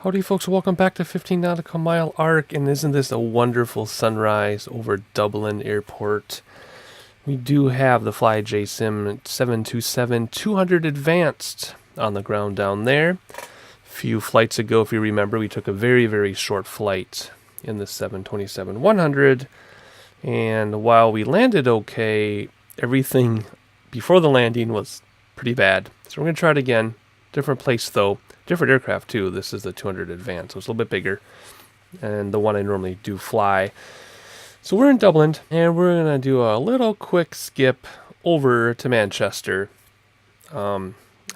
Howdy folks, welcome back to 15 Nautical Mile Arc, and isn't this a wonderful sunrise over Dublin Airport? We do have the FlyJSim 727-200 Advanced on the ground down there. A few flights ago, if you remember, we took a very short flight in the 727-100, and while we landed okay, everything before the landing was pretty bad. So we're going to try it again. Different place though. Different aircraft too. This is the 200 Advanced, so it's a little bit bigger, and the one I normally do fly. So we're in Dublin, and we're gonna do a little quick skip over to Manchester. I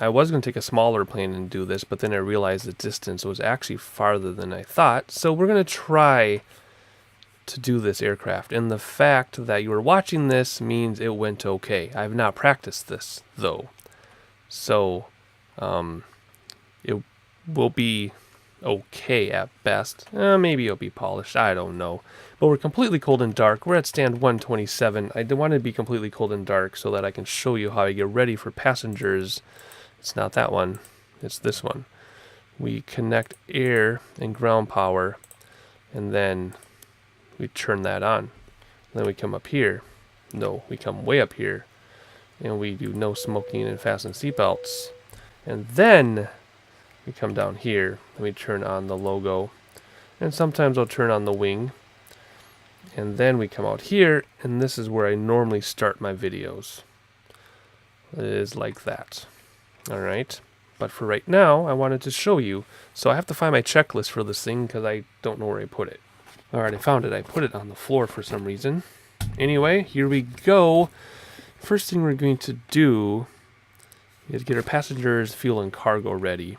was gonna take a smaller plane and do this, but then I realized the distance was actually farther than I thought. So we're gonna try to do this aircraft, and the fact that you are watching this means it went okay. I have not practiced this though, so it will be okay at best. Maybe it'll be polished. I don't know. But we're completely cold and dark. We're at stand 127. I want to be completely cold and dark so that I can show you how I get ready for passengers. It's not that one. It's this one. We connect air and ground power, and then we turn that on. Then we come up here. No, we come way up here, and we do no smoking and fasten seatbelts. And then we come down here and we turn on the logo, and sometimes I'll turn on the wing, and then we come out here, and this is where I normally start my videos. It is like that. Alright, but for right now I wanted to show you, so I have to find my checklist for this thing because I don't know where I put it. Alright, I found it. I put it on the floor for some reason. Anyway, here we go. First thing we're going to do is get our passengers, fuel, and cargo ready.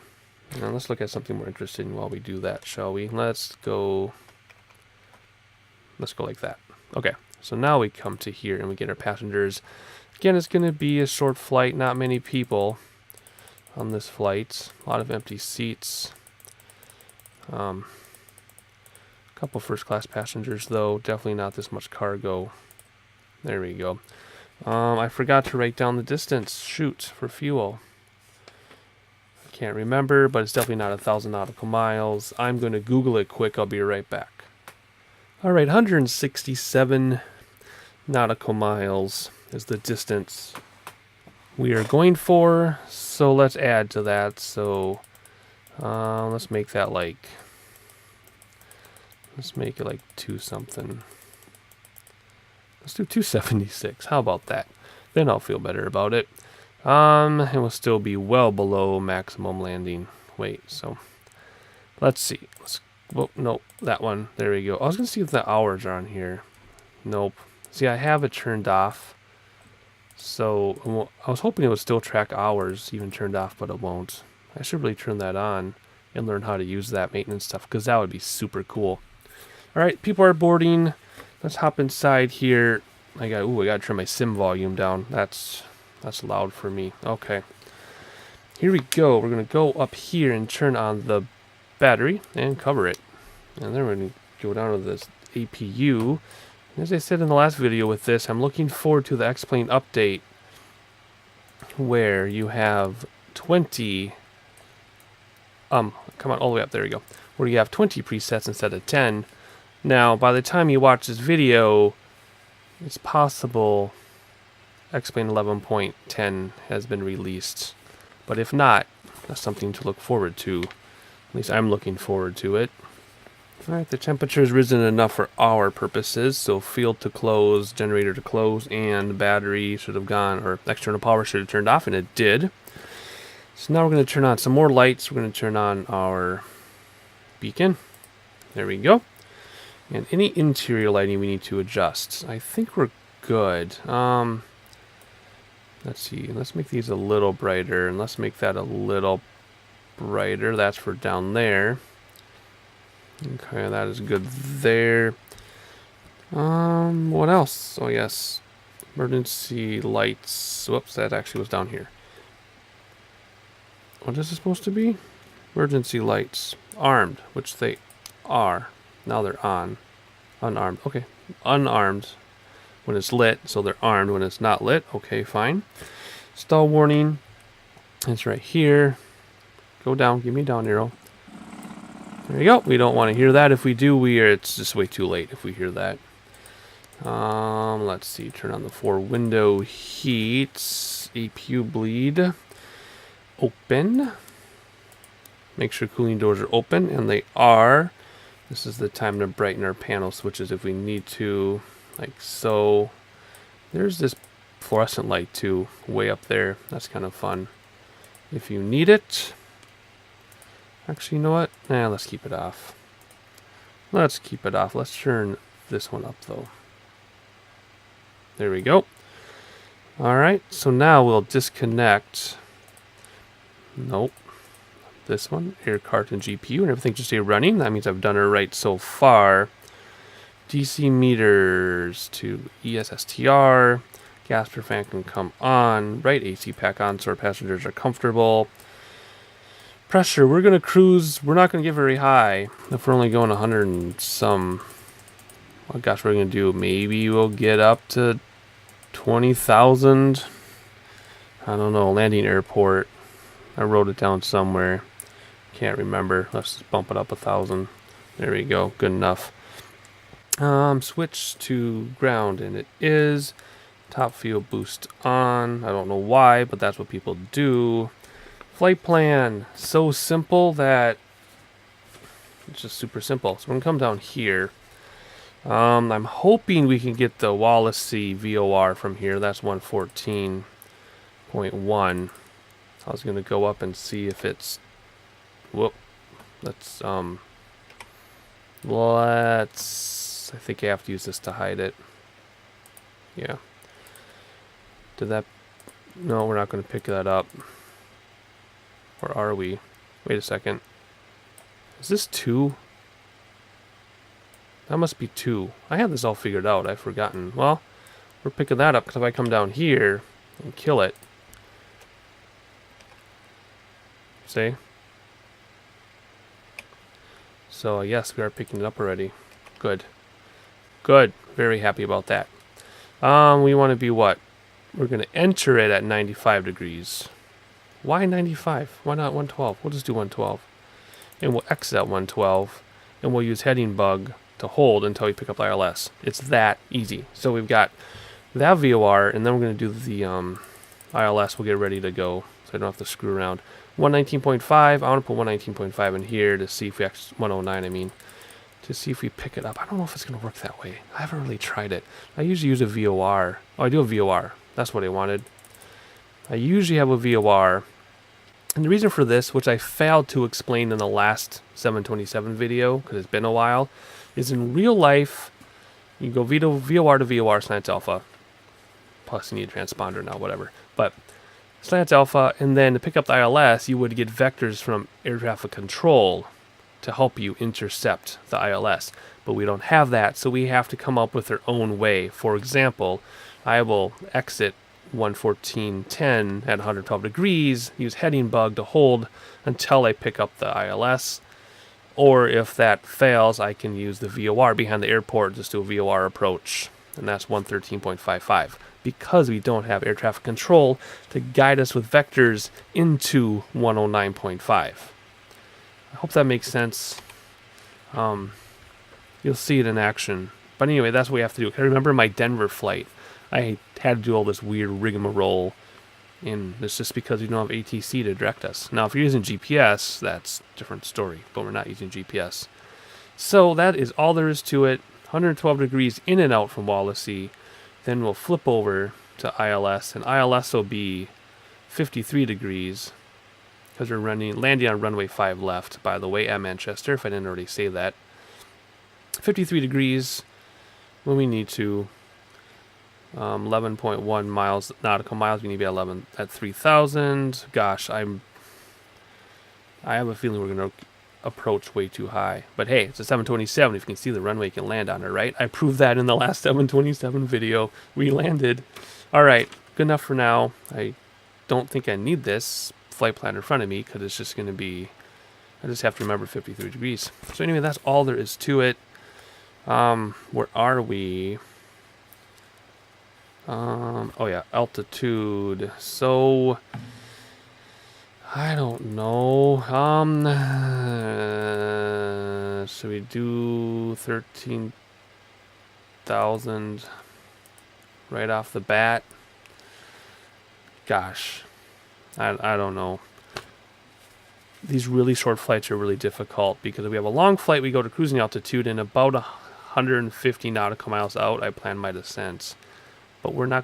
Now let's look at something more interesting while we do that, shall we? Let's go like that. Okay, so now we come to here and we get our passengers. Again, it's going to be a short flight, not many people on this flight. A lot of empty seats. Couple first class passengers though, definitely not this much cargo. There we go. I forgot to write down the distance, shoot, for fuel. I can't remember, but it's definitely not 1,000 nautical miles. I'm going to Google it quick. I'll be right back. Alright, 167 nautical miles is the distance we are going for. So let's add to that. So let's make that like, let's make it like 2 something. Let's do 276. How about that? Then I'll feel better about it. It will still be well below maximum landing weight. So let's see. Well, nope, that one. There we go. I was gonna see if the hours are on here. Nope. See, I have it turned off. So I was hoping it would still track hours, even turned off, but it won't. I should really turn that on and learn how to use that maintenance stuff, because that would be super cool. All right, people are boarding. Let's hop inside here. I gotta turn my sim volume down. That's loud for me. Okay. Here we go. We're gonna go up here and turn on the battery and cover it. And then we're gonna go down to this APU. As I said in the last video with this, I'm looking forward to the X-Plane update where you have 20 come on, all the way up, there we go. Where you have 20 presets instead of 10. Now, by the time you watch this video, it's possible X-Plane 11.10 has been released. But if not, that's something to look forward to. At least I'm looking forward to it. Alright, the temperature has risen enough for our purposes, so field to close, generator to close, and battery should have gone, or external power should have turned off, and it did. So now we're going to turn on some more lights. We're going to turn on our beacon. There we go. And any interior lighting we need to adjust. I think we're good. Let's see. Let's make these a little brighter, and let's make that a little brighter. That's for down there. Okay, that is good there. What else? Oh yes, emergency lights. Whoops, that actually was down here. What is it supposed to be? Emergency lights. Armed, which they are. Now they're on. Unarmed. Okay. Unarmed when it's lit, so they're armed when it's not lit. Okay, fine. Stall warning. It's right here. Go down. Give me a down arrow. There you go. We don't want to hear that. If we do, it's just way too late if we hear that. Let's see. Turn on the 4-window heats. APU bleed. Open. Make sure cooling doors are open, and they are. This is the time to brighten our panel switches if we need to, like so. There's this fluorescent light too, way up there. That's kind of fun. If you need it. Actually, you know what? Let's keep it off. Let's keep it off. Let's turn this one up though. There we go. Alright, so now we'll disconnect. Nope. This one, air cart and GPU, and everything just stay running. That means I've done it right so far. DC meters to ESSTR. Gas per fan can come on. Right, AC pack on so our passengers are comfortable. Pressure, we're going to cruise. We're not going to get very high if we're only going 100 and some. Oh gosh, we're going to do, maybe we'll get up to 20,000. I don't know, landing airport. I wrote it down somewhere. Can't remember. Let's just bump it up 1,000. There we go. Good enough. Switch to ground, and it is. Top fuel boost on. I don't know why, but that's what people do. Flight plan. So simple that it's just super simple. So we're going to come down here. I'm hoping we can get the Wallasey VOR from here. That's 114.1. I was going to go up and see if it's... Whoop. Let's... I think I have to use this to hide it. Yeah. Did that... No, we're not going to pick that up. Or are we? Wait a second. Is this 2? That must be 2. I had this all figured out. I've forgotten. Well, we're picking that up because if I come down here and kill it... See? So, yes, we are picking it up already. Good. Good. Very happy about that. We want to be what? We're going to enter it at 95 degrees. Why 95? Why not 112? We'll just do 112. And we'll exit at 112. And we'll use heading bug to hold until we pick up the ILS. It's that easy. So we've got that VOR, and then we're going to do the ILS. We'll get ready to go, so I don't have to screw around. 119.5. I want to put 119.5 in here to see if we actually... 109, I mean. To see if we pick it up. I don't know if it's going to work that way. I haven't really tried it. I usually use a VOR. Oh, I do a VOR. That's what I wanted. I usually have a VOR. And the reason for this, which I failed to explain in the last 727 video, because it's been a while, is in real life, you go VOR to VOR slants alpha. Plus you need a transponder now, whatever. But slants alpha, and then to pick up the ILS, you would get vectors from air traffic control to help you intercept the ILS. But we don't have that, so we have to come up with our own way. For example, I will exit 114.10 at 112 degrees, use heading bug to hold until I pick up the ILS. Or if that fails, I can use the VOR behind the airport, just do a VOR approach. And that's 113.55. Because we don't have air traffic control to guide us with vectors into 109.5. I hope that makes sense. You'll see it in action. But anyway, that's what we have to do. I remember my Denver flight. I had to do all this weird rigmarole. And it's just because we don't have ATC to direct us. Now, if you're using GPS, that's a different story. But we're not using GPS. So that is all there is to it. 112 degrees in and out from Wallasey. Then we'll flip over to ILS. And ILS will be 53 degrees. Because we're landing on runway 5 left, by the way, at Manchester, if I didn't already say that. 53 degrees when we need to. 11.1 miles, nautical miles. We need to be 11 at 3,000. Gosh, I have a feeling we're going to approach way too high. But hey, it's a 727. If you can see the runway, you can land on it, right? I proved that in the last 727 video. We landed. All right, good enough for now. I don't think I need this flight plan in front of me because it's just going to be... I just have to remember 53 degrees. So anyway, that's all there is to it. Where are we? Oh yeah, altitude. So I don't know. Should we do 13,000 right off the bat? Gosh, I don't know. These really short flights are really difficult because if we have a long flight, we go to cruising altitude, and about 150 nautical miles out, I plan my descents. But we're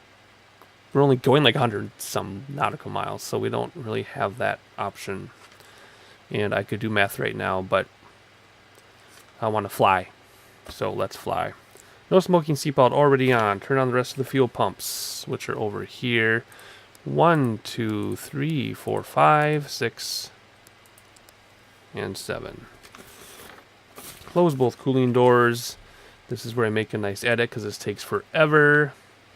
only going like 100 some nautical miles, so we don't really have that option. And I could do math right now, but I want to fly. So let's fly. No smoking seatbelt already on. Turn on the rest of the fuel pumps, which are over here. 1, 2, 3, 4, 5, 6, and 7. Close both cooling doors. This is where I make a nice edit because this takes forever.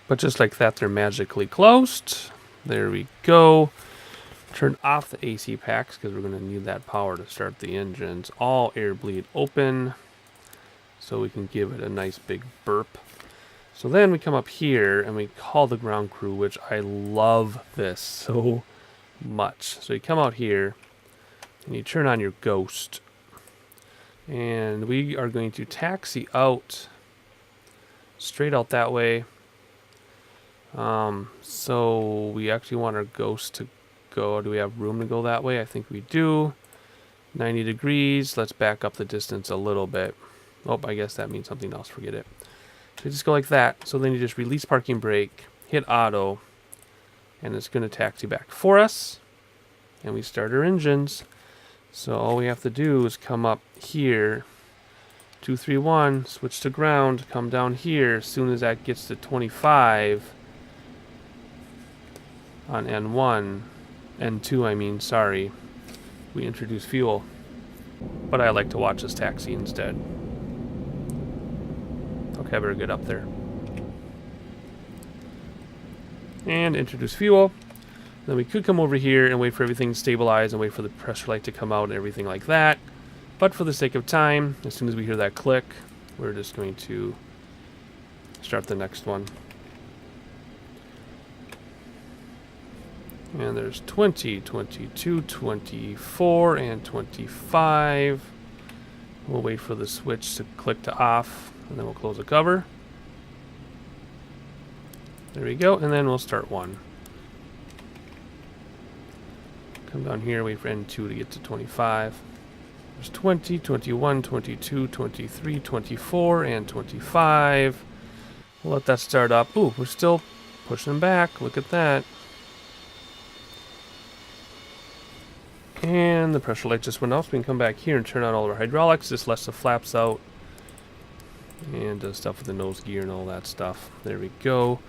But just like that, they're magically closed. There we go. Turn off the AC packs because we're going to need that power to start the engines. All air bleed open so we can give it a nice big burp. So then we come up here and we call the ground crew, which I love this so much. So you come out here and you turn on your ghost. And we are going to taxi out straight out that way. So we actually want our ghost to go. Do we have room to go that way? I think we do. 90 degrees. Let's back up the distance a little bit. Oh, I guess that means something else. Forget it. So you just go like that. So then you just release parking brake, hit auto, and it's going to taxi back for us. And we start our engines. So all we have to do is come up here, 231, switch to ground, come down here. As soon as that gets to 25 on N1, N2 I mean, sorry, we introduce fuel. But I like to watch this taxi instead. Okay, I better get up there. And introduce fuel. Then we could come over here and wait for everything to stabilize and wait for the pressure light to come out and everything like that. But for the sake of time, as soon as we hear that click, we're just going to start the next one. And there's 20, 22, 24, and 25. We'll wait for the switch to click to off, and then we'll close the cover. There we go, and then we'll start one. Come down here, wait for N2 to get to 25. There's 20, 21, 22, 23, 24, and 25. We'll let that start up. Ooh, we're still pushing back. Look at that. And the pressure light just went off. So we can come back here and turn on all of our hydraulics. This lets the flaps out. And does stuff with the nose gear and all that stuff. There we go.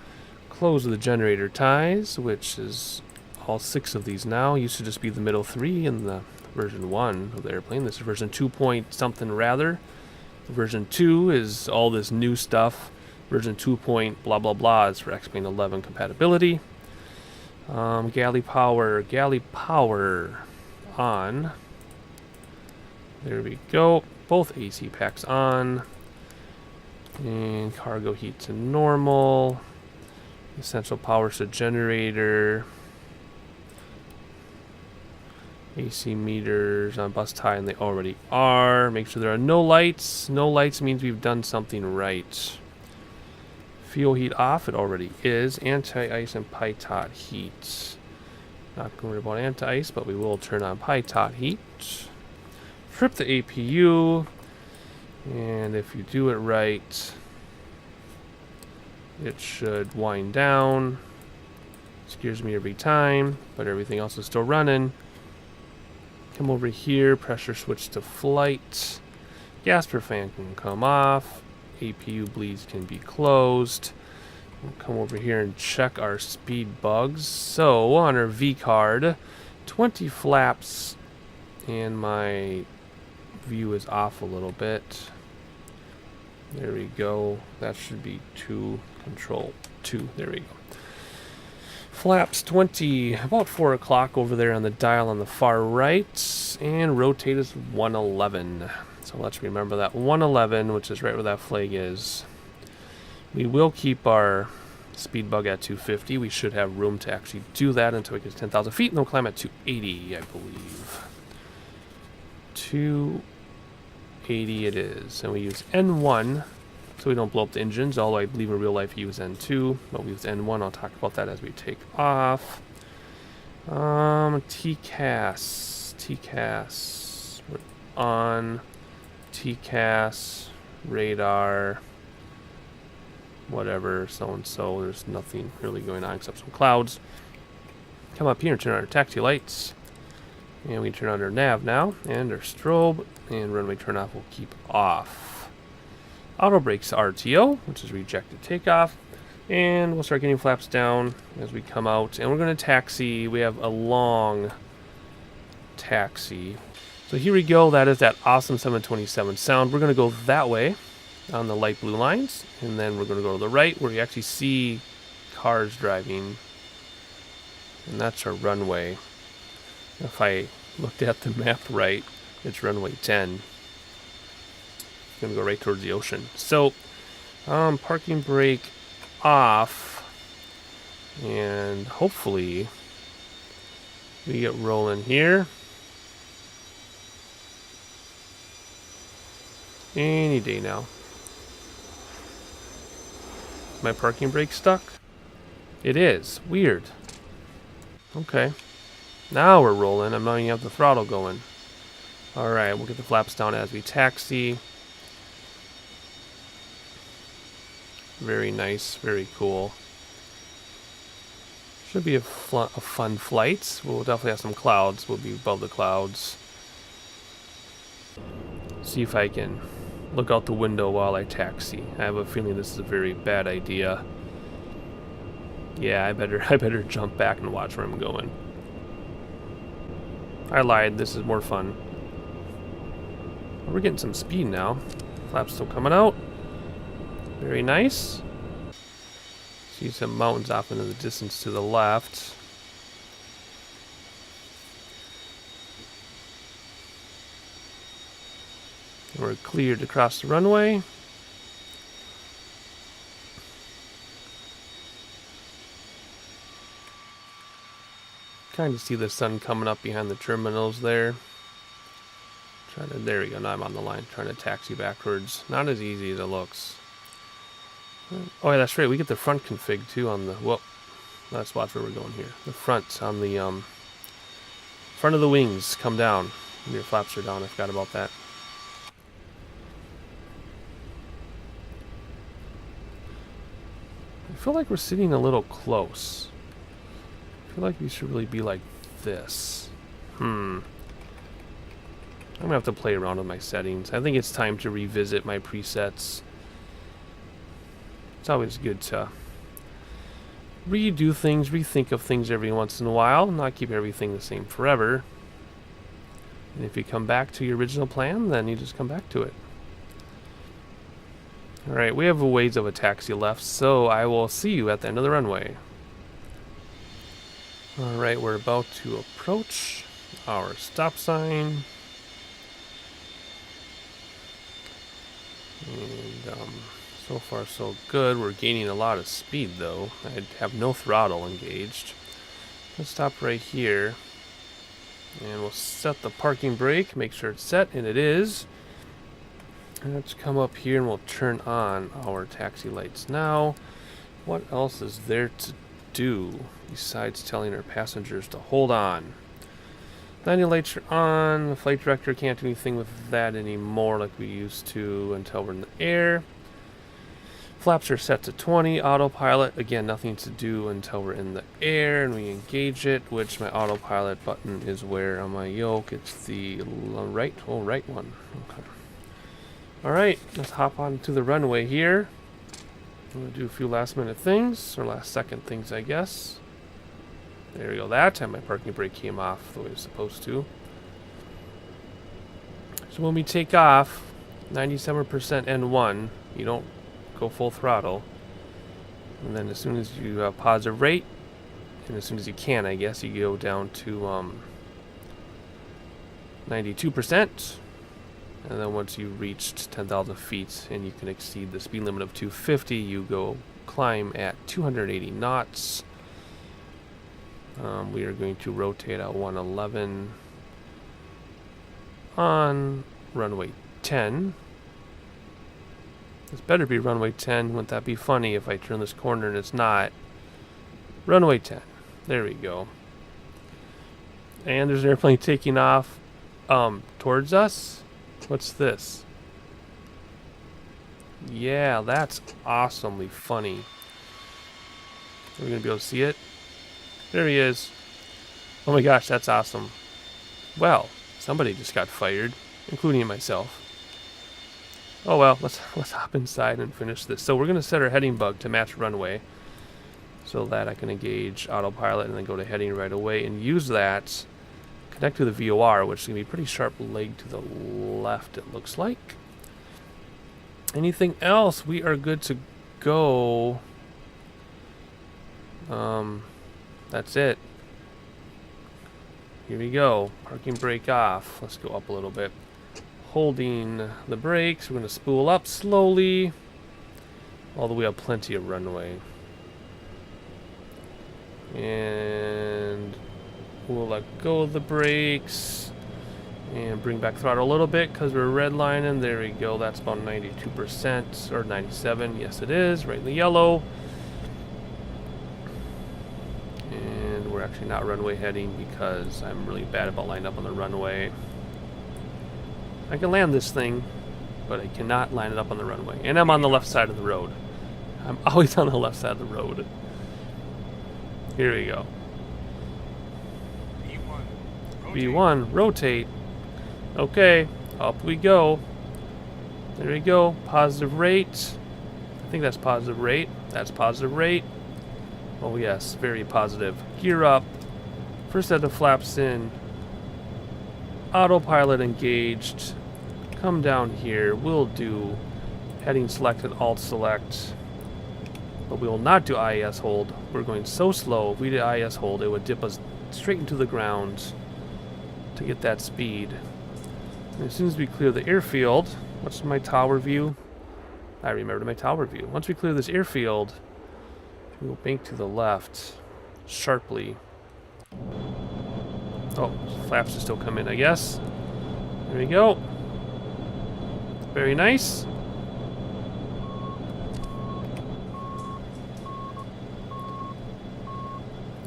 Close the generator ties, which is all 6 of these now. Used to just be the middle 3 in the version 1 of the airplane. This is version 2 point something rather. Version 2 is all this new stuff. Version 2 point blah blah blah is for X-Plane 11 compatibility. Galley power on. There we go. Both AC packs on. And cargo heat to normal. Essential power to generator. AC meters on bus tie, and they already are. Make sure there are no lights. No lights means we've done something right. Fuel heat off, it already is. Anti-ice and pitot heat. Not going to worry about anti-ice, but we will turn on pitot heat. Trip the APU, and if you do it right, it should wind down. Scares me every time, but everything else is still running. Come over here, pressure switch to flight. Gas per fan can come off. APU bleeds can be closed. We'll come over here and check our speed bugs. So on our V card, 20 flaps, and my view is off a little bit. There we go. That should be 2, control 2. There we go. Flaps 20, about 4 o'clock over there on the dial on the far right, and rotate is 111. So let's remember that 111, which is right where that flag is. We will keep our speed bug at 250. We should have room to actually do that until we get to 10,000 feet, and then we'll climb at 280, I believe. 80 it is. And we use N1 so we don't blow up the engines, although I believe in real life you use N2, but we use N1. I'll talk about that as we take off. TCAS. We're on. TCAS. Radar. Whatever, so and so. There's nothing really going on except some clouds. Come up here and turn on our taxi lights. And we turn on our nav now, and our strobe, and runway turn off will keep off. Auto brakes RTO, which is rejected takeoff. And we'll start getting flaps down as we come out. And we're going to taxi. We have a long taxi. So here we go. That is that awesome 727 sound. We're going to go that way on the light blue lines. And then we're going to go to the right where you actually see cars driving. And that's our runway. If I looked at the map right, it's runway 10. It's going to go right towards the ocean. So, parking brake off, and hopefully we get rolling here any day now. My parking brake stuck? It is. Weird. Okay. Now we're rolling. I'm not even have the throttle going. Alright, we'll get the flaps down as we taxi. Very nice, very cool. Should be a fun flight. We'll definitely have some clouds. We'll be above the clouds. See if I can look out the window while I taxi. I have a feeling this is a very bad idea. Yeah, I better jump back and watch where I'm going. I lied. This is more fun. We're getting some speed now. Flaps still coming out. Very nice. See some mountains off into the distance to the left. And we're cleared to cross the runway. Kind of see the sun coming up behind the terminals there. There we go. Now I'm on the line trying to taxi backwards. Not as easy as it looks. Oh yeah, that's right. We get the front config too on the. Well, let's watch where we're going here. The front on the front of the wings come down. Your flaps are down. I forgot about that. I feel like we're sitting a little close. I feel like we should really be like this. I'm gonna have to play around with my settings. I think it's time to revisit my presets. It's always good to redo things, rethink of things every once in a while, not keep everything the same forever. And if you come back to your original plan, then you just come back to it. Alright, we have a ways of a taxi left, so I will see you at the end of the runway. Alright, we're about to approach our stop sign. And so far so good. We're gaining a lot of speed though. I have no throttle engaged. Let's stop right here. And we'll set the parking brake. Make sure it's set, and it is. And let's come up here and we'll turn on our taxi lights now. What else is there to do besides telling our passengers to hold on? Landing lights are on. The flight director can't do anything with that anymore like we used to until we're in the air. Flaps are set to 20. Autopilot, again, nothing to do until we're in the air and we engage it, which my autopilot button is where on my yoke. It's the right one. Okay. Alright, let's hop on to the runway here. I'm going to do a few last minute things, or last second things, I guess. There we go. That time my parking brake came off the way it's supposed to. So when we take off, 97% N1, you don't go full throttle. And then as soon as you pause a rate, and as soon as you can, I guess, you go down to 92%. And then once you've reached 10,000 feet and you can exceed the speed limit of 250, you go climb at 280 knots. We are going to rotate at 111 on runway 10. This better be runway 10. Wouldn't that be funny if I turn this corner and it's not? Runway 10. There we go. And there's an airplane taking off towards us. What's this? Yeah, that's awesomely funny. We're going to be able to see it. There he is. Oh my gosh, that's awesome. Well, somebody just got fired, including myself. Oh well, let's hop inside and finish this. So we're going to set our heading bug to match runway so that I can engage autopilot and then go to heading right away and use that. Connect to the VOR, which is going to be pretty sharp leg to the left, it looks like. Anything else? We are good to go. That's it. Here we go. Parking brake off. Let's go up a little bit. Holding the brakes. We're going to spool up slowly. Although we have plenty of runway. And we'll let go of the brakes. And bring back throttle a little bit because we're redlining. There we go. That's about 92% or 97%. Yes, it is. Right in the yellow. And we're actually not runway heading because I'm really bad about lining up on the runway. I can land this thing, but I cannot line it up on the runway. And I'm on the left side of the road. I'm always on the left side of the road. Here we go. V1, rotate. Okay, up we go. There we go. Positive rate. I think that's positive rate. That's positive rate. Oh yes, very positive. Gear up. First set of flaps in. Autopilot engaged. Come down here. We'll do heading select and alt select. But we will not do IAS hold. We're going so slow. If we did IAS hold, it would dip us straight into the ground to get that speed. And as soon as we clear the airfield, what's my tower view? I remembered my tower view. Once we clear this airfield, we will bank to the left sharply. Oh, flaps are still coming, I guess. There we go. Very nice.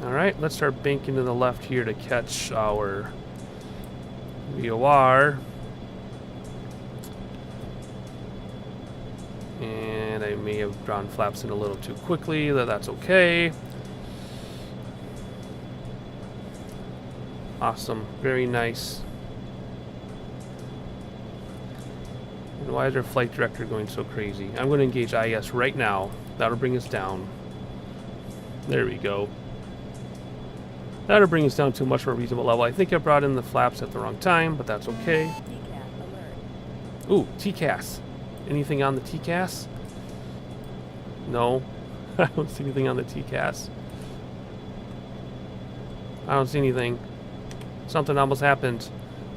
Alright, let's start banking to the left here to catch our VOR. And I may have drawn flaps in a little too quickly, that's okay. Awesome, very nice. And why is our flight director going so crazy? I'm going to engage IS right now. That'll bring us down. There we go. That'll bring us down to a much more reasonable level. I think I brought in the flaps at the wrong time, but that's okay. Ooh, TCAS. Anything on the TCAS? No. I don't see anything on the TCAS. I don't see anything. Something almost happened.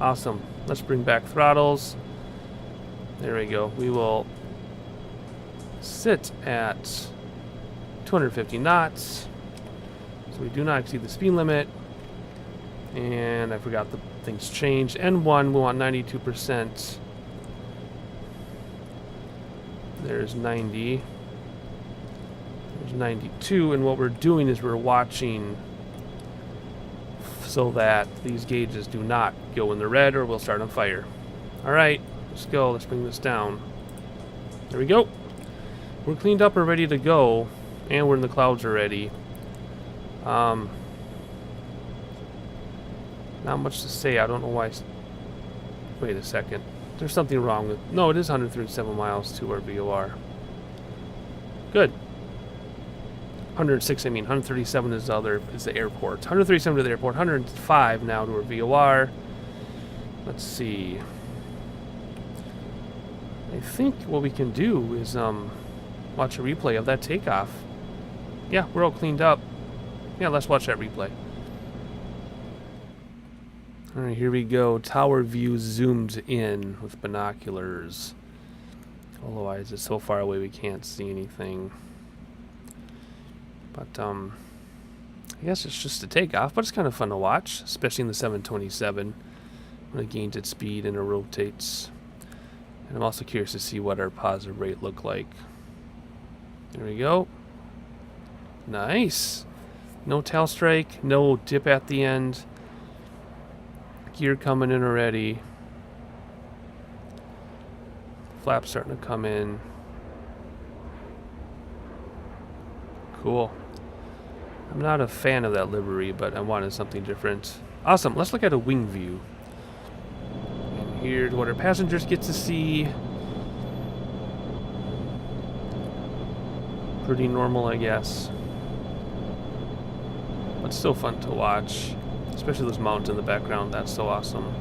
Awesome. Let's bring back throttles. There we go. We will sit at 250 knots. So we do not exceed the speed limit. And I forgot the things changed. N1, we want 92%. There's 90. There's 92. And what we're doing is we're watching so that these gauges do not go in the red or we'll start on fire. Alright, let's go. Let's bring this down. There we go. We're cleaned up and ready to go. And we're in the clouds already. Not much to say. I don't know why. Wait a second. There's something wrong with... No, it is 137 miles to our VOR. Good. 106, I mean. 137 is the airport. 137 to the airport. 105 now to our VOR. Let's see. I think what we can do is watch a replay of that takeoff. Yeah, we're all cleaned up. Yeah, let's watch that replay. Alright, here we go. Tower view zoomed in with binoculars. Otherwise, it's so far away we can't see anything. But, I guess it's just a takeoff, but it's kind of fun to watch, especially in the 727 when it gains its speed and it rotates. And I'm also curious to see what our positive rate look like. There we go. Nice. No tail strike, no dip at the end. Gear coming in already. Flaps starting to come in. Cool. I'm not a fan of that livery, but I wanted something different. Awesome. Let's look at a wing view. And here's what our passengers get to see. Pretty normal, I guess. But still fun to watch. Especially those mountains in the background. That's so awesome.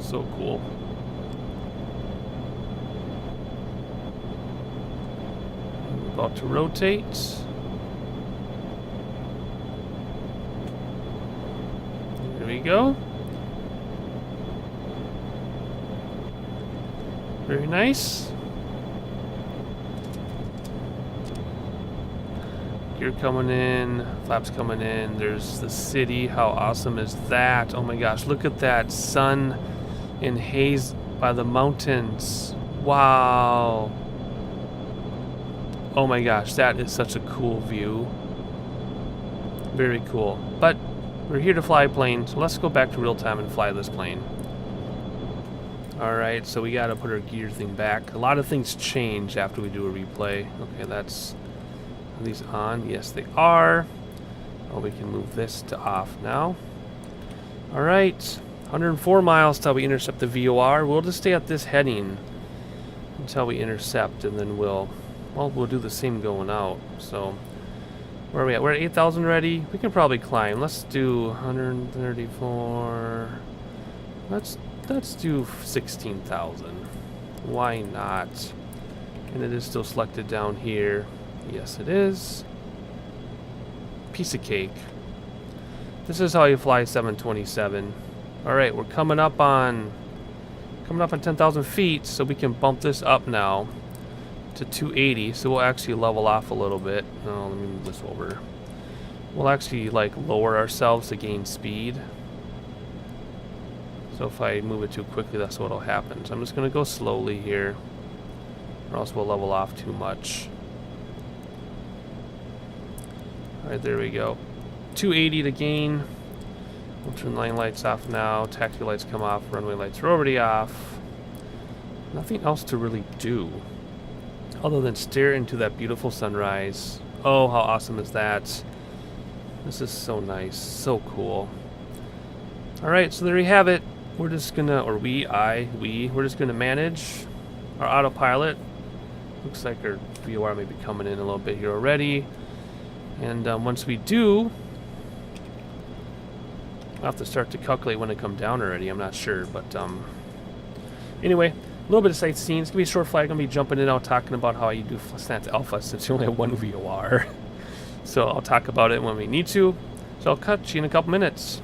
So cool. About to rotate. There we go. Very nice. Gear coming in, flaps coming in. There's the city. How awesome is that? Oh my gosh, look at that sun and haze by the mountains. Wow. Oh my gosh, that is such a cool view. Very cool. But we're here to fly a plane, so let's go back to real time and fly this plane. Alright, so we gotta put our gear thing back. A lot of things change after we do a replay. Okay, that's... Are these on? Yes, they are. Oh, we can move this to off now. Alright, 104 miles till we intercept the VOR. We'll just stay at this heading until we intercept, and then we'll do the same going out. So, where are we at? We're at 8,000 ready. We can probably climb. Let's do 134. Let's do 16,000. Why not? And it is still selected down here. Yes, it is. Piece of cake. This is how you fly 727. All right, we're coming up on 10,000 feet, so we can bump this up now to 280. So we'll actually level off a little bit. Oh, let me move this over. We'll actually like lower ourselves to gain speed. So if I move it too quickly, that's what'll happen. So I'm just gonna go slowly here, or else we'll level off too much. All right, there we go. 280 to gain. We'll turn line lights off now. Taxi lights come off. Runway lights are already off. Nothing else to really do other than stare into that beautiful sunrise. Oh, how awesome is that? This is so nice, so cool. All right, so there you have it. We're just gonna, or we're just gonna manage our autopilot. Looks like our VOR may be coming in a little bit here already. And once we do, I'll have to start to calculate when it comes down already. I'm not sure, but anyway, a little bit of sightseeing. It's gonna be a short flight. I'm gonna be jumping in and out talking about how you do SNAT Alpha since you only have one VOR. So I'll talk about it when we need to. So I'll catch you in a couple minutes.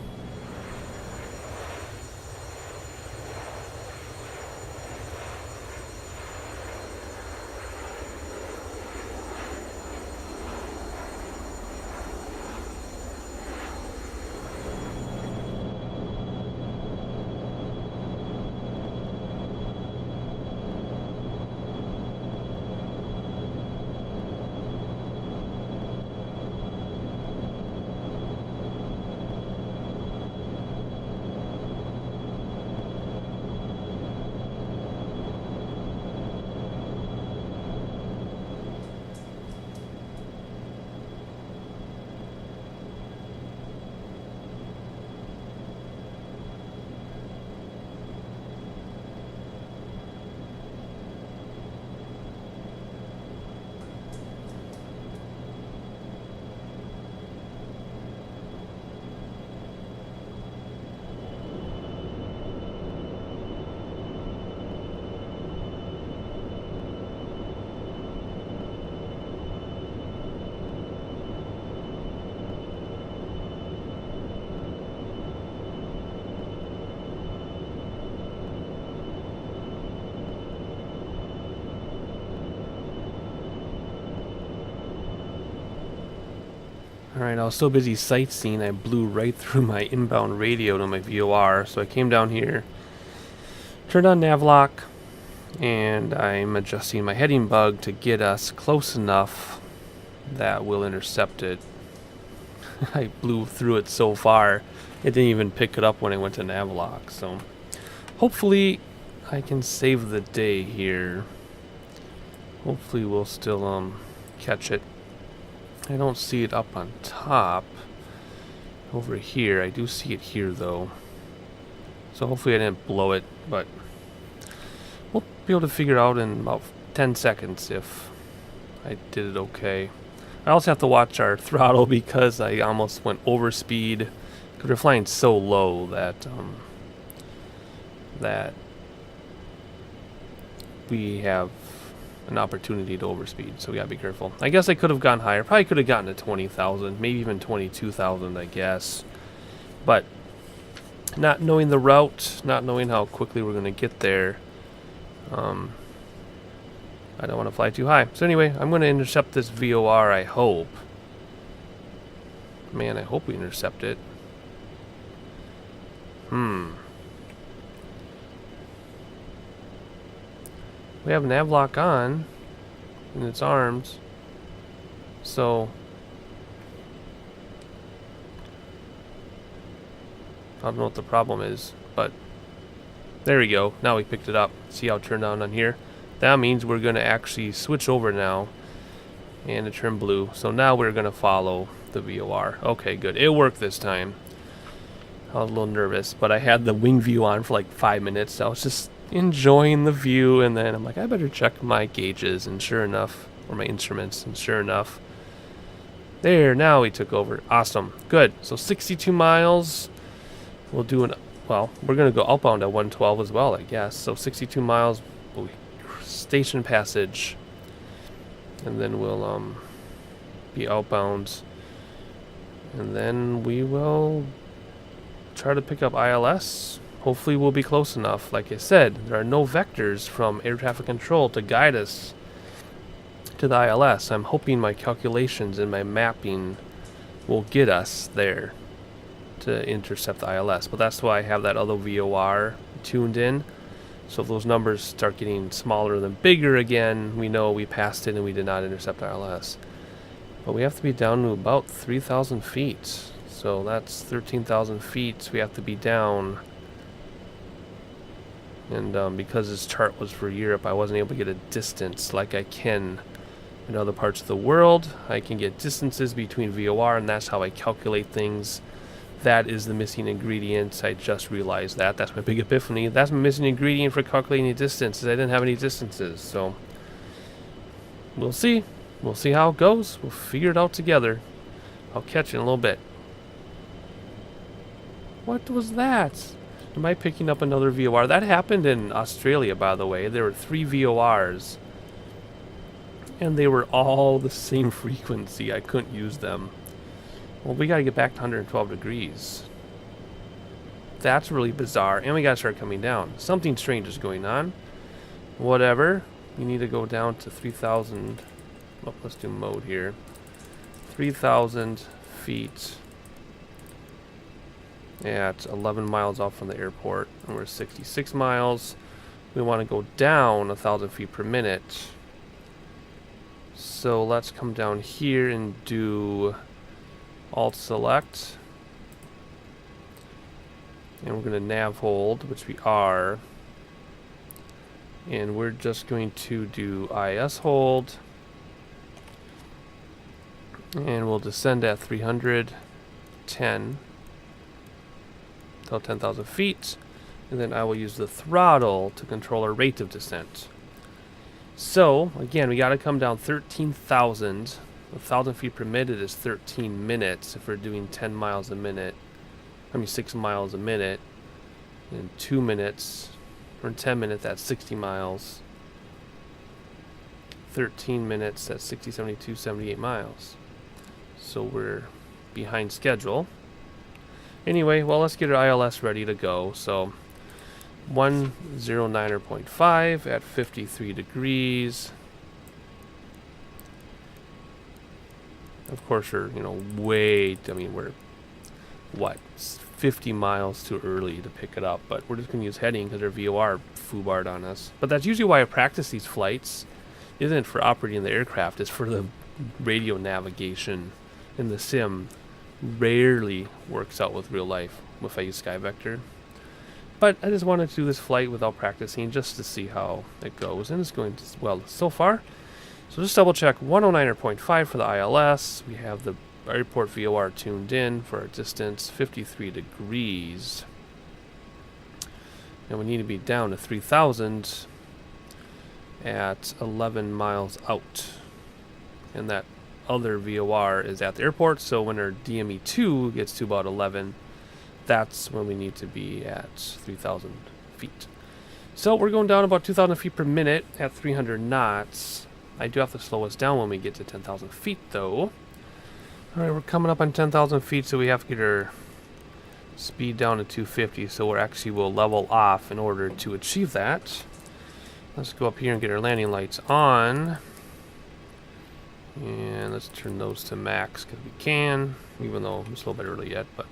Alright, I was so busy sightseeing, I blew right through my inbound radio to my VOR. So I came down here, turned on navlock, and I'm adjusting my heading bug to get us close enough that we'll intercept it. I blew through it so far, it didn't even pick it up when I went to navlock. So hopefully I can save the day here. Hopefully we'll still catch it. I don't see it up on top over here. I do see it here though. So hopefully I didn't blow it, but we'll be able to figure out in about 10 seconds if I did it okay. I also have to watch our throttle because I almost went over speed because we're flying so low that that we have an opportunity to overspeed, so we gotta be careful. I guess I could have gone higher. Probably could have gotten to 20,000, maybe even 22,000, I guess. But not knowing the route, not knowing how quickly we're gonna get there, I don't want to fly too high. So anyway, I'm gonna intercept this VOR. I hope. Man, I hope we intercept it. We have navlock on in its arms, so I don't know what the problem is, but there we go. Now we picked it up. See how it turned on here? That means we're going to actually switch over now, and it turned blue. So now we're going to follow the VOR. Okay, good. It worked this time. I was a little nervous, but I had the wing view on for like 5 minutes. I was just enjoying the view, and then I'm like, I better check my gauges, and sure enough, or my instruments, and sure enough, there, now we took over. Awesome. Good. So 62 miles. We'll do well, we're going to go outbound at 112 as well, I guess. So 62 miles, station passage, and then we'll be outbound, and then we will try to pick up ILS. Hopefully we'll be close enough. Like I said, there are no vectors from air traffic control to guide us to the ILS. I'm hoping my calculations and my mapping will get us there to intercept the ILS. But that's why I have that other VOR tuned in. So if those numbers start getting smaller than bigger again, we know we passed it and we did not intercept ILS. But we have to be down to about 3,000 feet. So that's 13,000 feet we have to be down. And because this chart was for Europe, I wasn't able to get a distance like I can in other parts of the world. I can get distances between VOR, and that's how I calculate things. That is the missing ingredient. I just realized that. That's my big epiphany. That's my missing ingredient for calculating distances. I didn't have any distances, so we'll see. We'll see how it goes. We'll figure it out together. I'll catch you in a little bit. What was that? Am I picking up another VOR? That happened in Australia, by the way. There were 3 VORs, and they were all the same frequency. I couldn't use them. Well, we gotta get back to 112 degrees. That's really bizarre, and we gotta start coming down. Something strange is going on. Whatever. We need to go down to 3,000. Oh, let's do mode here. 3,000 feet. At 11 miles off from the airport, and we're 66 miles. We want to go down 1,000 feet per minute. So let's come down here and do Alt select, and we're going to nav hold, which we are, and we're just going to do IS hold, and we'll descend at 310 till 10,000 feet, and then I will use the throttle to control our rate of descent. So again, we got to come down 13,000. 1,000 feet per minute is 13 minutes if we're doing 10 miles a minute. 6 miles a minute. In 2 minutes, or in 10 minutes, that's 60 miles. 13 minutes, that's 60, 72, 78 miles. So we're behind schedule. Anyway, well, let's get our ILS ready to go. So 109.5 at 53 degrees. Of course, we're, you know, I mean, we're, what, 50 miles too early to pick it up, but we're just going to use heading because our VOR foobarred on us. But that's usually why I practice these flights. It isn't for operating the aircraft, it's for the radio navigation. In the sim, rarely works out with real life if I use SkyVector. But I just wanted to do this flight without practicing just to see how it goes, and it's going well so far. So just double check 109.5 for the ILS. We have the airport VOR tuned in for our distance, 53 degrees. And we need to be down to 3,000 at 11 miles out. And that other VOR is at the airport, so when our DME2 gets to about 11, that's when we need to be at 3,000 feet. So we're going down about 2,000 feet per minute at 300 knots. I do have to slow us down when we get to 10,000 feet, though. Alright, we're coming up on 10,000 feet, so we have to get our speed down to 250, so we'll level off in order to achieve that. Let's go up here and get our landing lights on. And let's turn those to max, because we can, even though it's a little bit early yet, but...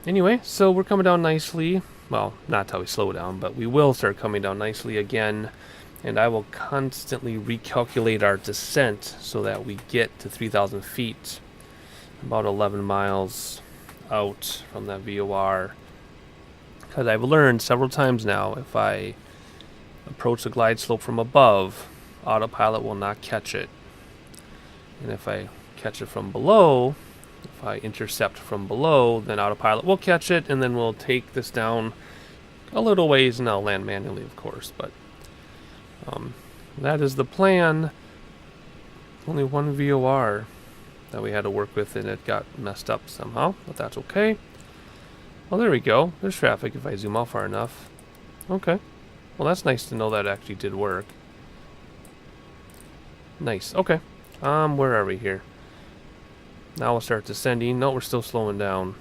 Anyway, so we're coming down nicely. Well, not till we slow down, but we will start coming down nicely again. And I will constantly recalculate our descent so that we get to 3,000 feet, about 11 miles out from that VOR. Because I've learned several times now, if I approach the glide slope from above, autopilot will not catch it. And if I catch it from below, if I intercept from below, then autopilot will catch it, and then we'll take this down a little ways, and I'll land manually, of course, but that is the plan. Only one VOR that we had to work with, and it got messed up somehow, but that's okay. Well, there we go. There's traffic if I zoom out far enough. Okay. Well, that's nice to know that actually did work. Nice. Okay. Where are we here? Now we'll start descending. No, we're still slowing down.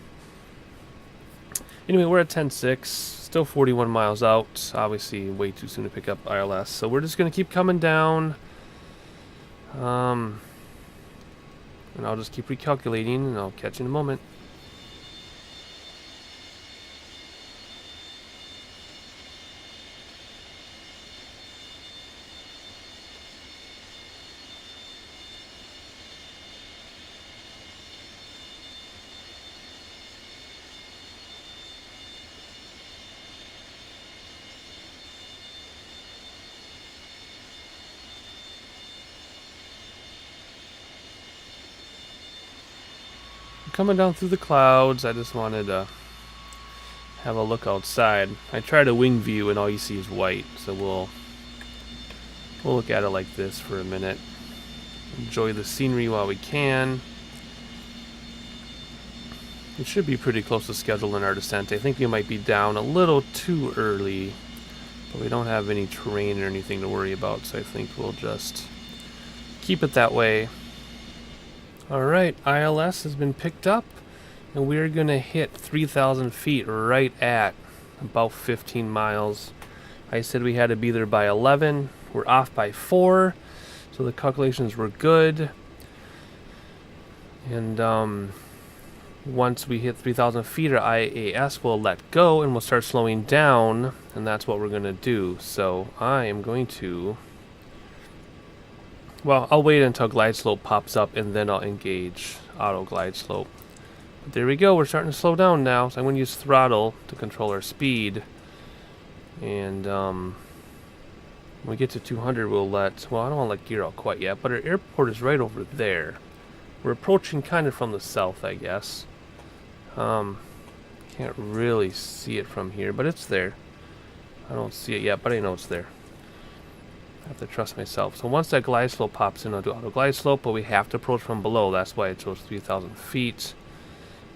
Anyway, we're at 10.6. Still 41 miles out. Obviously, way too soon to pick up ILS. So we're just going to keep coming down. And I'll just keep recalculating, and I'll catch you in a moment. Coming down through the clouds. I just wanted to have a look outside. I tried a wing view and all you see is white, so we'll look at it like this for a minute. Enjoy the scenery while we can. It should be pretty close to schedule in our descent. I think we might be down a little too early, but we don't have any terrain or anything to worry about, so I think we'll just keep it that way. Alright, ILS has been picked up, and we're going to hit 3,000 feet right at about 15 miles. I said we had to be there by 11. We're off by 4, so the calculations were good. And once we hit 3,000 feet, our IAS will let go, and we'll start slowing down, and that's what we're going to do. So I am going to... Well, I'll wait until glide slope pops up, and then I'll engage auto glide slope. But there we go, we're starting to slow down now, so I'm going to use throttle to control our speed. And when we get to 200, we'll let... Well, I don't want to let gear out quite yet, but our airport is right over there. We're approaching kind of from the south, I guess. Can't really see it from here, but it's there. I don't see it yet, but I know it's there. I have to trust myself. So once that glide slope pops in, I'll do auto glide slope, but we have to approach from below. That's why I chose 3,000 feet.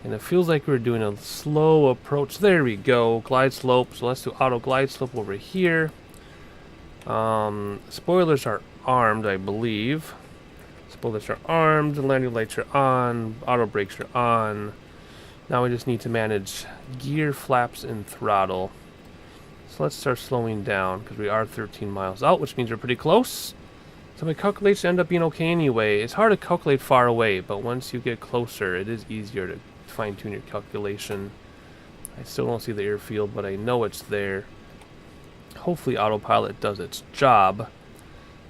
And it feels like we're doing a slow approach. There we go, glide slope. So let's do auto glide slope over here. Spoilers are armed, I believe. Spoilers are armed, landing lights are on, auto brakes are on. Now we just need to manage gear, flaps, and throttle. So let's start slowing down, because we are 13 miles out, which means we're pretty close. So my calculations end up being okay anyway. It's hard to calculate far away, but once you get closer, it is easier to fine-tune your calculation. I still don't see the airfield, but I know it's there. Hopefully autopilot does its job.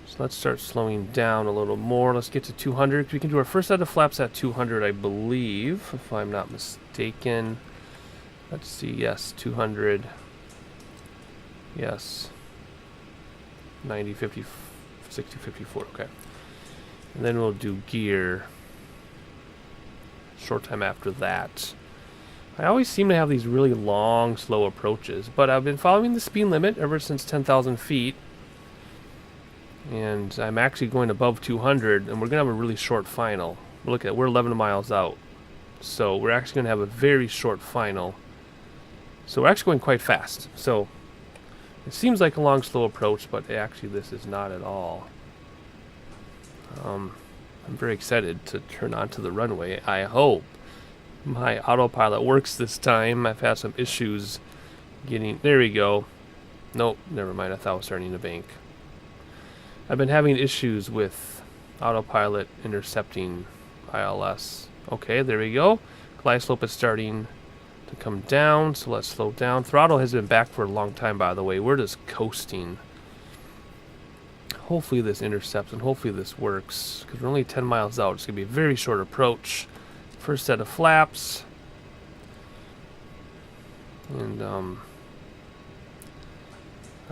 So let's start slowing down a little more. Let's get to 200. We can do our first set of flaps at 200, I believe, if I'm not mistaken. Let's see. Yes, 200. Yes. 90, 50, 60, 54. Okay. And then we'll do gear. Short time after that. I always seem to have these really long, slow approaches, but I've been following the speed limit ever since 10,000 feet. And I'm actually going above 200, and we're going to have a really short final. Look at, we're 11 miles out. So we're actually going to have a very short final. So we're actually going quite fast. So it seems like a long, slow approach, but actually this is not at all. I'm very excited to turn onto the runway. I hope my autopilot works this time. I've had some issues getting... There we go. Nope, never mind. I thought I was starting to bank. I've been having issues with autopilot intercepting ILS. Okay, there we go. Glide slope is starting to come down, so let's slow down. Throttle has been back for a long time, by the way. We're just coasting. Hopefully this intercepts and hopefully this works, because we're only 10 miles out. It's going to be a very short approach. First set of flaps. And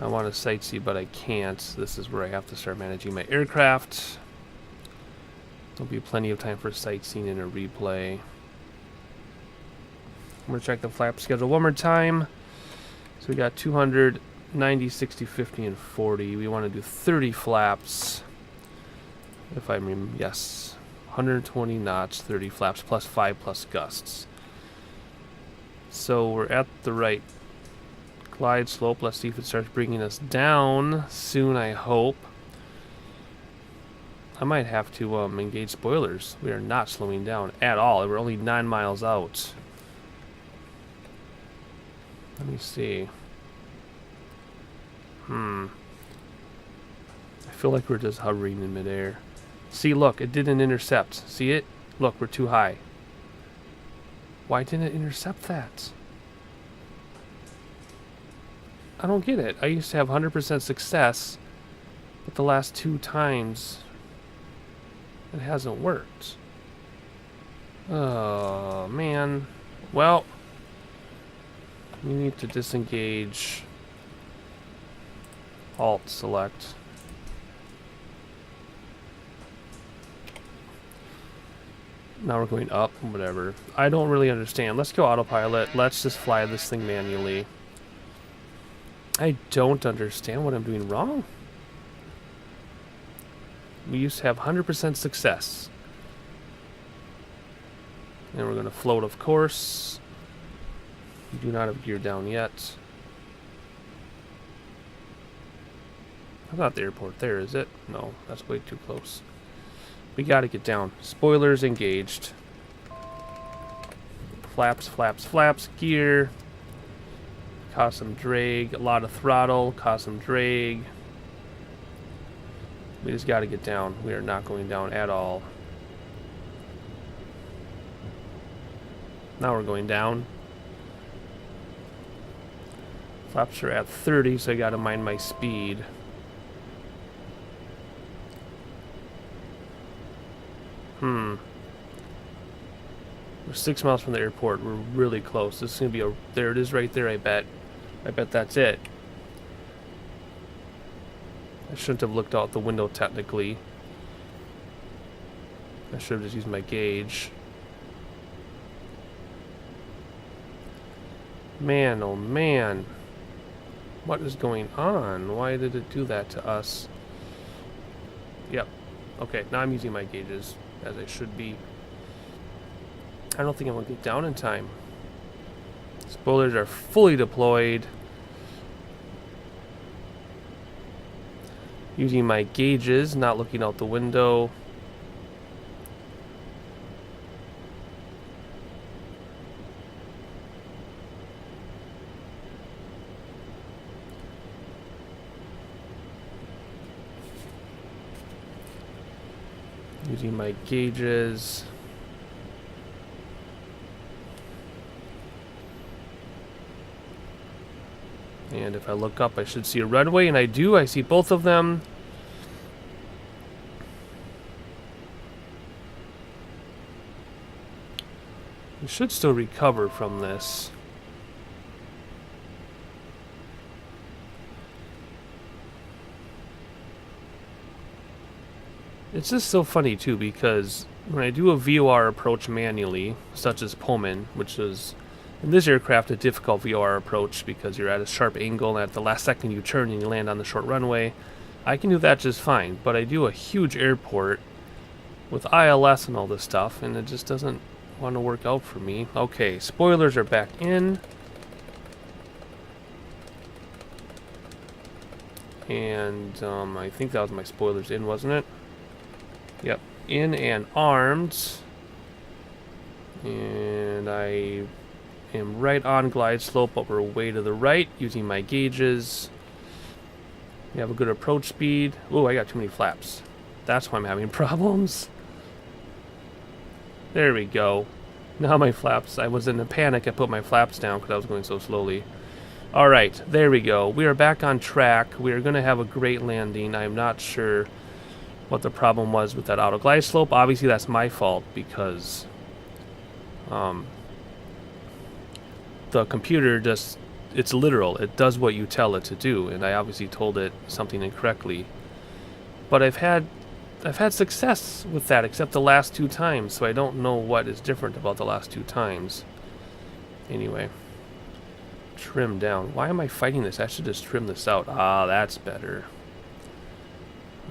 I want to sightsee, but I can't. This is where I have to start managing my aircraft. There'll be plenty of time for sightseeing in a replay. I'm going to check the flap schedule one more time. So we got 200, 90, 60, 50, and 40. We want to do 30 flaps. If I remember, yes. 120 knots, 30 flaps, plus 5 plus gusts. So we're at the right glide slope. Let's see if it starts bringing us down soon, I hope. I might have to engage spoilers. We are not slowing down at all. We're only 9 miles out. Let me see. I feel like we're just hovering in midair. See, look, it didn't intercept. See it? Look, we're too high. Why didn't it intercept that? I don't get it. I used to have 100% success, but the last 2 times it hasn't worked. Oh, man. Well, you need to disengage. Alt select. Now we're going up, whatever. I don't really understand. Let's go autopilot. Let's just fly this thing manually. I don't understand what I'm doing wrong. We used to have 100% success. And we're going to float, of course. We do not have gear down yet. Not the airport there, is it? No, that's way too close. We got to get down. Spoilers engaged. Flaps, flaps, flaps. Gear. Cause some drag. A lot of throttle. Cause some drag. We just got to get down. We are not going down at all. Now we're going down. Flaps are at 30, so I got to mind my speed. We're 6 miles from the airport. We're really close. This is going to be a... There it is right there, I bet. I bet that's it. I shouldn't have looked out the window, technically. I should have just used my gauge. Man, oh man. What is going on? Why did it do that to us? Yep. Okay, now I'm using my gauges, as I should be. I don't think I'm going to get down in time. Spoilers are fully deployed. Using my gauges, not looking out the window. Using my gauges. And if I look up, I should see a runway, and I do. I see both of them. We should still recover from this. It's just so funny too, because when I do a VOR approach manually, such as Pullman, which is in this aircraft a difficult VOR approach because you're at a sharp angle and at the last second you turn and you land on the short runway, I can do that just fine. But I do a huge airport with ILS and all this stuff, and it just doesn't want to work out for me. Okay, spoilers are back in. And I think that was my spoilers in, wasn't it? Yep, in and armed. And I am right on glide slope, but we're way to the right using my gauges. We have a good approach speed. Oh, I got too many flaps. That's why I'm having problems. There we go. Now my flaps. I was in a panic. I put my flaps down because I was going so slowly. Alright, there we go. We are back on track. We are going to have a great landing. I'm not sure what the problem was with that auto glide slope. Obviously that's my fault because the computer just, it's literal. It does what you tell it to do, and I obviously told it something incorrectly. But I've had success with that, except the last 2 times, so I don't know what is different about the last 2 times. Anyway, trim down. Why am I fighting this? I should just trim this out. Ah, that's better.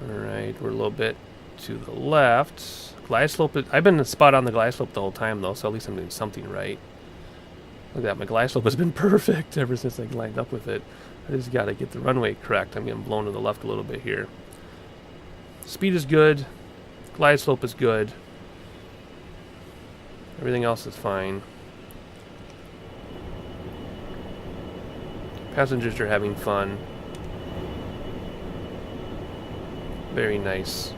Alright, we're a little bit to the left. Glide slope, I've been spot on the glide slope the whole time though, so at least I'm doing something right. Look at that, my glide slope has been perfect ever since I lined up with it. I just gotta get the runway correct. I'm getting blown to the left a little bit here. Speed is good. Glide slope is good. Everything else is fine. Passengers are having fun. Very nice.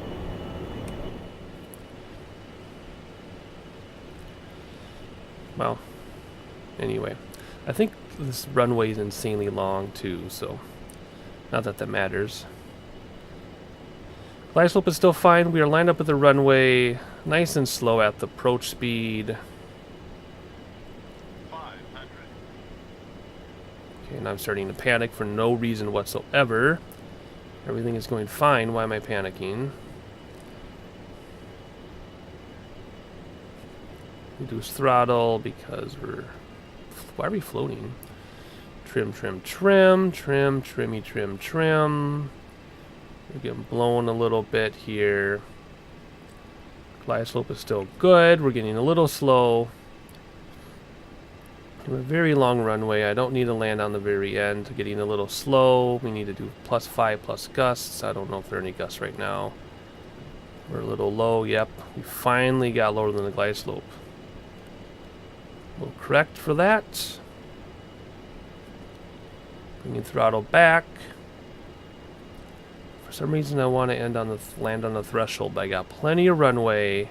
Well, anyway, I think this runway is insanely long too, so not that that matters. Glide slope is still fine. We are lined up with the runway, nice and slow at the approach speed. 500. Okay, now I'm starting to panic for no reason whatsoever. Everything is going fine. Why am I panicking? Reduce throttle because we're... Why are we floating? Trim, trim, trim, trim, trimmy, trim, trim. We're getting blown a little bit here. Glide slope is still good. We're getting a little slow. We have a very long runway. I don't need to land on the very end. Getting a little slow. We need to do +5 plus gusts. I don't know if there are any gusts right now. We're a little low. Yep. We finally got lower than the glide slope. We'll correct for that. Bringing throttle back. For some reason I want to land on the threshold, but I got plenty of runway.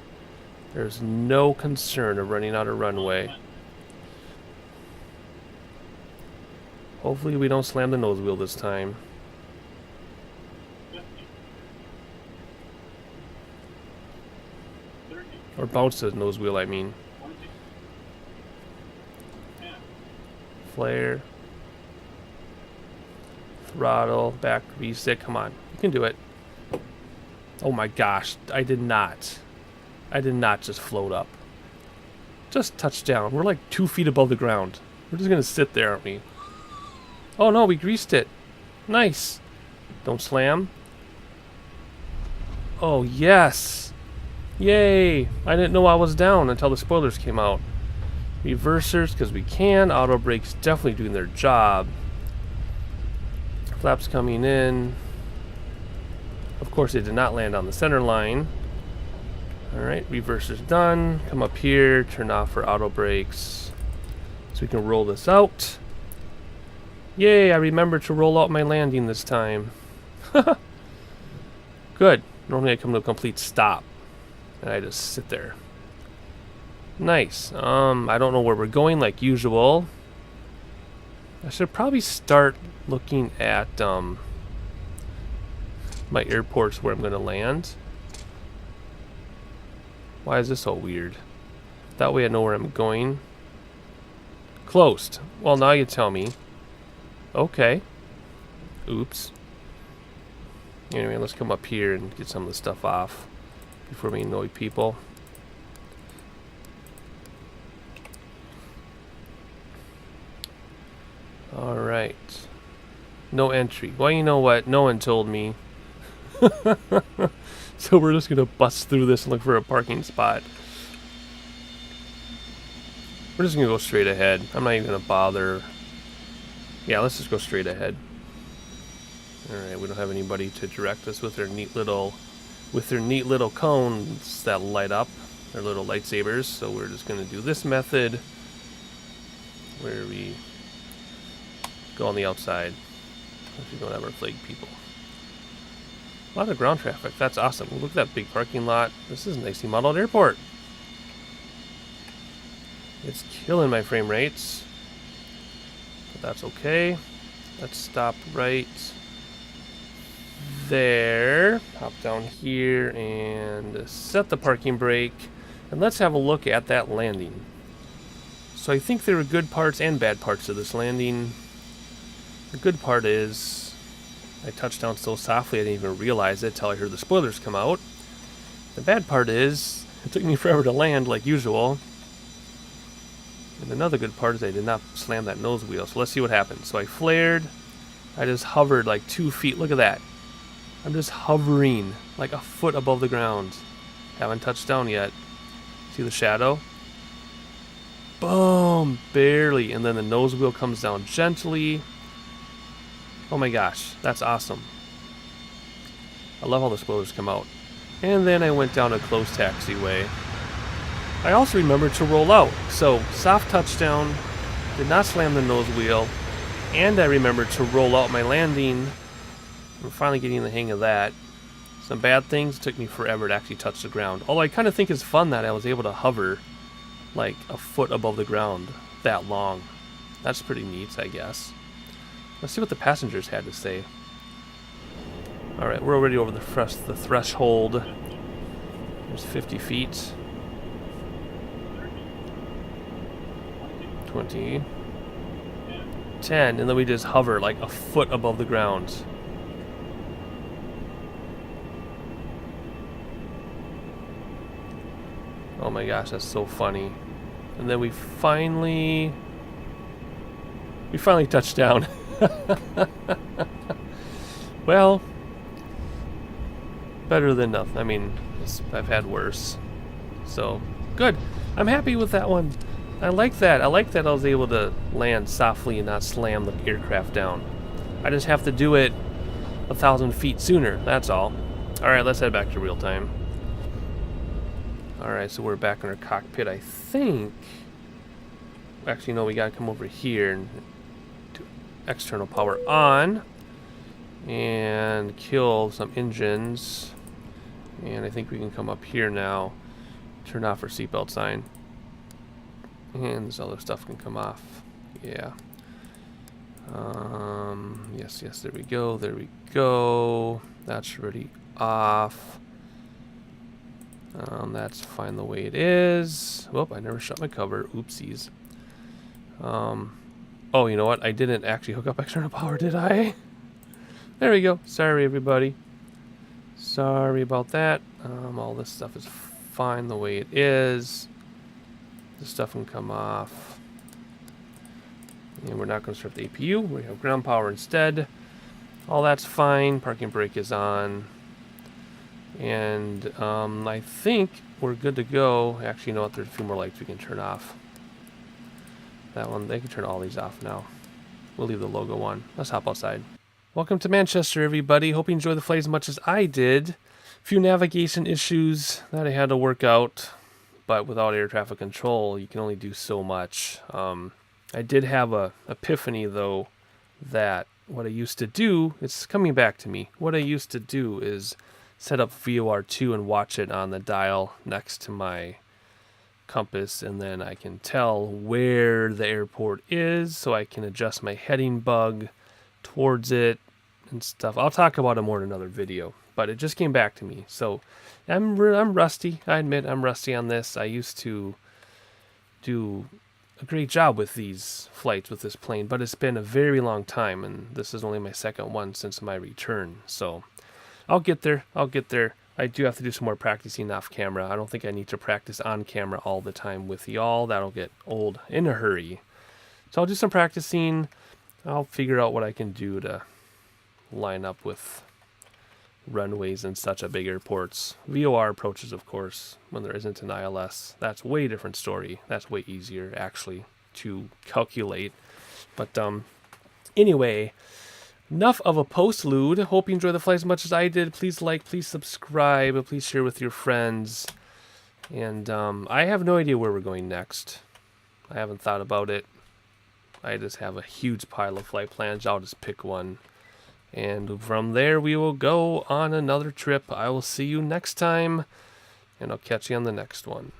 There's no concern of running out of runway. Hopefully we don't slam the nose wheel this time. Or bounce the nose wheel, I mean. Flare. Throttle. Back reset. Come on. You can do it. Oh my gosh. I did not just float up. Just touch down. We're like 2 feet above the ground. We're just going to sit there, aren't we? Oh no, we greased it. Nice. Don't slam. Oh yes. Yay. I didn't know I was down until the spoilers came out. Reversers, because we can. Auto brakes definitely doing their job. Flaps coming in. Of course, they did not land on the center line. Alright, reversers done. Come up here, turn off for auto brakes. So we can roll this out. Yay, I remembered to roll out my landing this time. Good. Normally I come to a complete stop. And I just sit there. Nice. I don't know where we're going like usual. I should probably start looking at my airports where I'm going to land. Why is this so weird? That way I know where I'm going. Closed. Well, now you tell me. Okay. Oops. Anyway, let's come up here and get some of the stuff off before we annoy people. Alright. No entry. Well, you know what? No one told me. So we're just going to bust through this and look for a parking spot. We're just going to go straight ahead. I'm not even going to bother. Yeah, let's just go straight ahead. Alright, we don't have anybody to direct us with their neat little cones that light up. Their little lightsabers. So we're just going to do this method where we go on the outside if we don't have our flag people. A lot of ground traffic. That's awesome. Look at that big parking lot. This is a nicely modeled airport. It's killing my frame rates. But that's okay. Let's stop right there. Hop down here and set the parking brake. And let's have a look at that landing. So I think there are good parts and bad parts of this landing. The good part is I touched down so softly I didn't even realize it till I heard the spoilers come out. The bad part is it took me forever to land like usual. And another good part is I did not slam that nose wheel. So let's see what happens. So I flared. I just hovered like 2 feet. Look at that. I'm just hovering like a foot above the ground. Haven't touched down yet. See the shadow? Boom! Barely. And then the nose wheel comes down gently. Oh my gosh, that's awesome. I love how the spoilers come out. And then I went down a closed taxiway. I also remembered to roll out. So, soft touchdown, did not slam the nose wheel, and I remembered to roll out my landing. I'm finally getting the hang of that. Some bad things, took me forever to actually touch the ground. Although I kind of think it's fun that I was able to hover like a foot above the ground that long. That's pretty neat, I guess. Let's see what the passengers had to say. Alright, we're already over the threshold. There's 50 feet. 20. 10. And then we just hover like a foot above the ground. Oh my gosh, that's so funny. And then we finally touched down. Well, better than nothing. I mean, I've had worse. So, good. I'm happy with that one. I like that. I like that I was able to land softly and not slam the aircraft down. I just have to do it 1,000 feet sooner. That's all. Alright, let's head back to real time. Alright, so we're back in our cockpit, I think. Actually, no, we gotta come over here and do external power on. And kill some engines. And I think we can come up here now. Turn off our seatbelt sign. And this other stuff can come off. Yeah. Yes, there we go. There we go. That's already off. That's fine the way it is. Whoop, I never shut my cover. Oopsies. Oh, you know what? I didn't actually hook up external power, did I? There we go. Sorry, everybody. Sorry about that. All this stuff is fine the way it is. This stuff can come off. And we're not going to start the APU. We have ground power instead. All that's fine. Parking brake is on. And I think we're good to go. Actually, you know what? There's a few more lights we can turn off. That one, they can turn all these off now. We'll leave the logo on. Let's hop outside. Welcome to Manchester, everybody. Hope you enjoyed the flight as much as I did. A few navigation issues that I had to work out. But without air traffic control, you can only do so much. I did have a epiphany, though, that what I used to do, it's coming back to me. What I used to do is set up VOR2 and watch it on the dial next to my compass, and then I can tell where the airport is, so I can adjust my heading bug towards it and stuff. I'll talk about it more in another video, but it just came back to me. So I'm rusty. I admit I'm rusty on this. I used to do a great job with these flights with this plane, but it's been a very long time, and this is only my second one since my return. So I'll get there. I do have to do some more practicing off camera. I don't think I need to practice on camera all the time with y'all. That'll get old in a hurry. So I'll do some practicing. I'll figure out what I can do to line up with runways and such at big airports. VOR approaches, of course, when there isn't an ILS. That's way different story. That's way easier, actually, to calculate. But anyway, enough of a postlude. Hope you enjoy the flight as much as I did. Please like, please subscribe, please share with your friends. And I have no idea where we're going next. I haven't thought about it. I just have a huge pile of flight plans. I'll just pick one. And from there we will go on another trip. I will see you next time, and I'll catch you on the next one.